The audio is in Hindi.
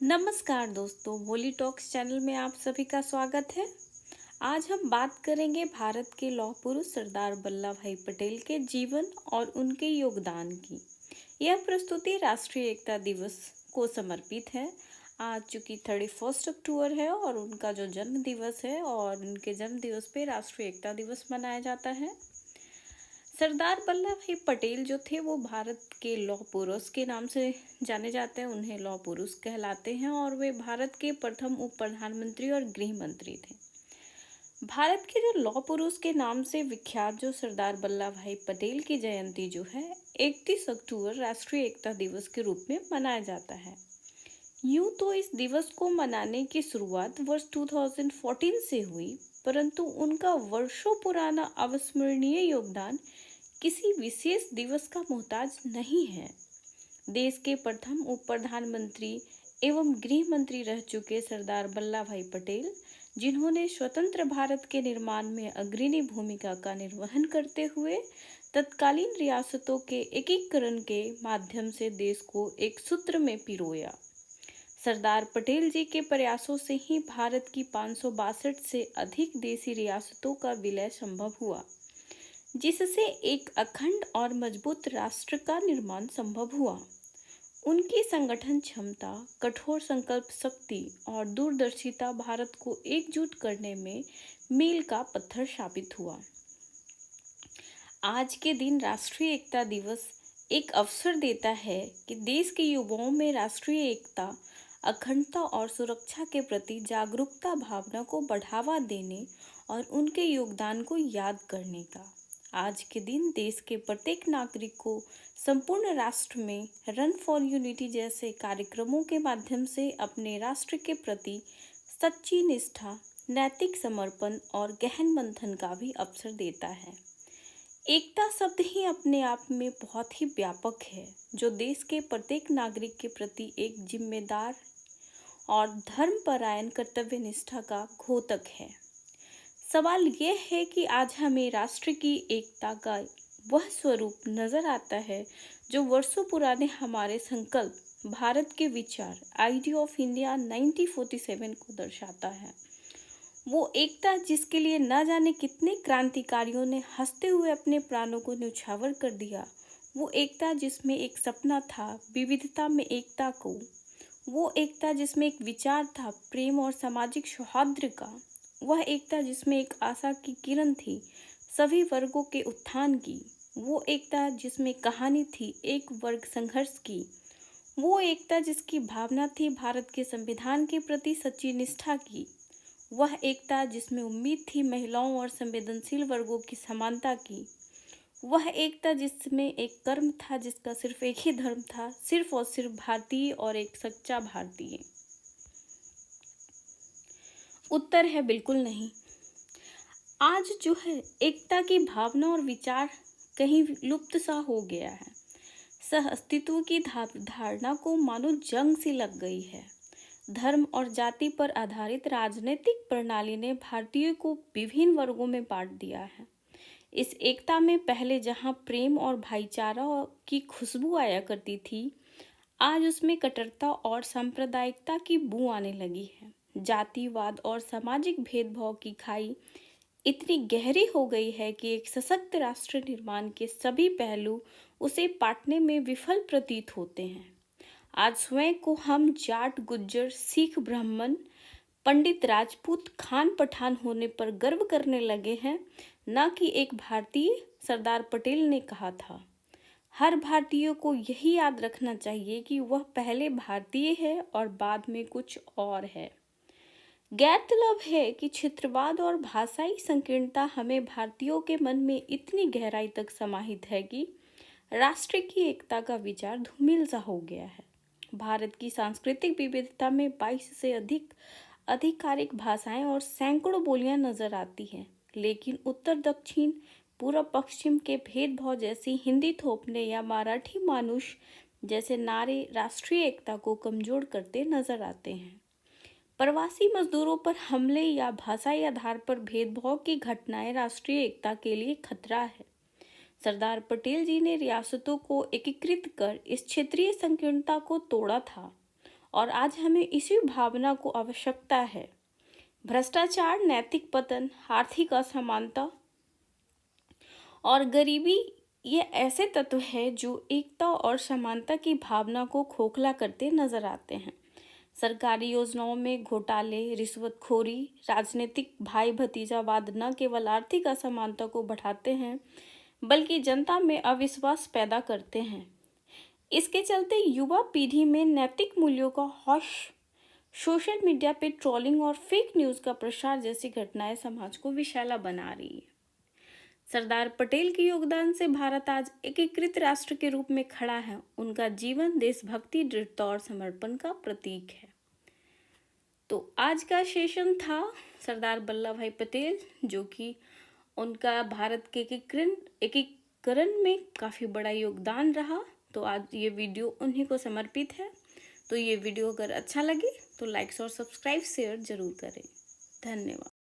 नमस्कार दोस्तों, वोली टॉक्स चैनल में आप सभी का स्वागत है। आज हम बात करेंगे भारत के लौह पुरुष सरदार वल्लभ भाई पटेल के जीवन और उनके योगदान की। यह प्रस्तुति राष्ट्रीय एकता दिवस को समर्पित है। आज चूंकि 31 अक्टूबर है और उनका जो जन्म दिवस है और उनके जन्म दिवस पे राष्ट्रीय एकता दिवस मनाया जाता है। सरदार वल्लभ भाई पटेल जो थे वो भारत के लौह पुरुष के नाम से जाने जाते हैं। उन्हें लौह पुरुष कहलाते हैं और वे भारत के प्रथम उप प्रधानमंत्री और गृह मंत्री थे। भारत के जो लौह पुरुष के नाम से विख्यात जो सरदार वल्लभ भाई पटेल की जयंती जो है 31 अक्टूबर राष्ट्रीय एकता दिवस के रूप में मनाया जाता है। यूं तो इस दिवस को मनाने की शुरुआत वर्ष 2014 से हुई, परंतु उनका वर्षों पुराना अविस्मरणीय योगदान किसी विशेष दिवस का मोहताज नहीं है। देश के प्रथम उप प्रधानमंत्री एवं गृह मंत्री रह चुके सरदार वल्लभ भाई पटेल, जिन्होंने स्वतंत्र भारत के निर्माण में अग्रणी भूमिका का निर्वहन करते हुए तत्कालीन रियासतों के एकीकरण के माध्यम से देश को एक सूत्र में पिरोया। सरदार पटेल जी के प्रयासों से ही भारत की 562 से अधिक देशी रियासतों का विलय संभव हुआ, जिससे एक अखंड और मजबूत राष्ट्र का निर्माण संभव हुआ। उनकी संगठन क्षमता, कठोर संकल्प शक्ति और दूरदर्शिता भारत को एकजुट करने में मील का पत्थर साबित हुआ। आज के दिन राष्ट्रीय एकता दिवस एक अवसर देता है कि देश के युवाओं में राष्ट्रीय एकता, अखंडता और सुरक्षा के प्रति जागरूकता भावना को बढ़ावा देने और उनके योगदान को याद करने का। आज के दिन देश के प्रत्येक नागरिक को संपूर्ण राष्ट्र में रन फॉर यूनिटी जैसे कार्यक्रमों के माध्यम से अपने राष्ट्र के प्रति सच्ची निष्ठा, नैतिक समर्पण और गहन मंथन का भी अवसर देता है। एकता शब्द ही अपने आप में बहुत ही व्यापक है, जो देश के प्रत्येक नागरिक के प्रति एक जिम्मेदार और धर्मपरायण कर्तव्य निष्ठा का घोतक है। सवाल यह है कि आज हमें राष्ट्र की एकता का वह स्वरूप नजर आता है जो वर्षों पुराने हमारे संकल्प, भारत के विचार, आइडिया ऑफ इंडिया 1947 को दर्शाता है। वो एकता जिसके लिए न जाने कितने क्रांतिकारियों ने हंसते हुए अपने प्राणों को न्यौछावर कर दिया। वो एकता जिसमें एक सपना था, विविधता में एकता को। वो एकता जिसमें एक विचार था, प्रेम और सामाजिक सौहार्द का। वह एकता जिसमें एक आशा की किरण थी, सभी वर्गों के उत्थान की। वो एकता जिसमें कहानी थी एक वर्ग संघर्ष की। वो एकता जिसकी भावना थी भारत के संविधान के प्रति सच्ची निष्ठा की। वह एकता जिसमें उम्मीद थी महिलाओं और संवेदनशील वर्गों की समानता की। वह एकता जिसमें एक कर्म था जिसका सिर्फ एक ही धर्म था, सिर्फ और सिर्फ भारतीय और एक सच्चा भारतीय। उत्तर है बिल्कुल नहीं। आज जो है एकता की भावना और विचार कहीं लुप्त सा हो गया है। सह अस्तित्व की धारणा को मानो जंग सी लग गई है। धर्म और जाति पर आधारित राजनीतिक प्रणाली ने भारतीयों को विभिन्न वर्गों में बांट दिया है। इस एकता में पहले जहां प्रेम और भाईचारा की खुशबू आया करती थी, आज उसमें कट्टरता और सांप्रदायिकता की बू आने लगी है। जातिवाद और सामाजिक भेदभाव की खाई इतनी गहरी हो गई है कि एक सशक्त राष्ट्र निर्माण के सभी पहलू उसे पाटने में विफल प्रतीत होते हैं। आज स्वयं को हम जाट, गुज्जर, सिख, ब्राह्मण, पंडित, राजपूत, खान, पठान होने पर गर्व करने लगे हैं, न कि एक भारतीय। सरदार पटेल ने कहा था, हर भारतीय को यही याद रखना चाहिए कि वह पहले भारतीय है और बाद में कुछ और है। गौरतलब है कि क्षेत्रवाद और भाषाई संकीर्णता हमें भारतीयों के मन में इतनी गहराई तक समाहित है कि राष्ट्र की एकता का विचार धूमिल सा हो गया है। भारत की सांस्कृतिक विविधता में 22 से अधिक आधिकारिक भाषाएं और सैकड़ों बोलियां नजर आती हैं, लेकिन उत्तर दक्षिण, पूर्व पश्चिम के भेदभाव जैसी हिंदी थोपने या मराठी मानुष जैसे नारे राष्ट्रीय एकता को कमजोर करते नजर आते हैं। प्रवासी मजदूरों पर हमले या भाषाई आधार पर भेदभाव की घटनाएं राष्ट्रीय एकता के लिए खतरा है। सरदार पटेल जी ने रियासतों को एकीकृत कर इस क्षेत्रीय संकीर्णता को तोड़ा था और आज हमें इसी भावना को आवश्यकता है। भ्रष्टाचार, नैतिक पतन, आर्थिक असमानता और गरीबी ये ऐसे तत्व हैं जो एकता और समानता की भावना को खोखला करते नजर आते हैं। सरकारी योजनाओं में घोटाले, रिश्वतखोरी, राजनीतिक भाई भतीजावाद न केवल आर्थिक असमानता को बढ़ाते हैं बल्कि जनता में अविश्वास पैदा करते हैं। इसके चलते युवा पीढ़ी में नैतिक मूल्यों का होश, सोशल मीडिया पे ट्रोलिंग और फेक न्यूज़ का प्रसार जैसी घटनाएं समाज को विषैला बना रही है। सरदार पटेल के योगदान से भारत आज एकीकृत राष्ट्र के रूप में खड़ा है। उनका जीवन देशभक्ति, दृढ़ता और समर्पण का प्रतीक है। तो आज का सेशन था सरदार वल्लभ भाई पटेल, जो कि उनका भारत के एकीकरण में काफ़ी बड़ा योगदान रहा। तो आज ये वीडियो उन्हीं को समर्पित है। तो ये वीडियो अगर अच्छा लगे तो लाइक्स और सब्सक्राइब शेयर जरूर करें। धन्यवाद।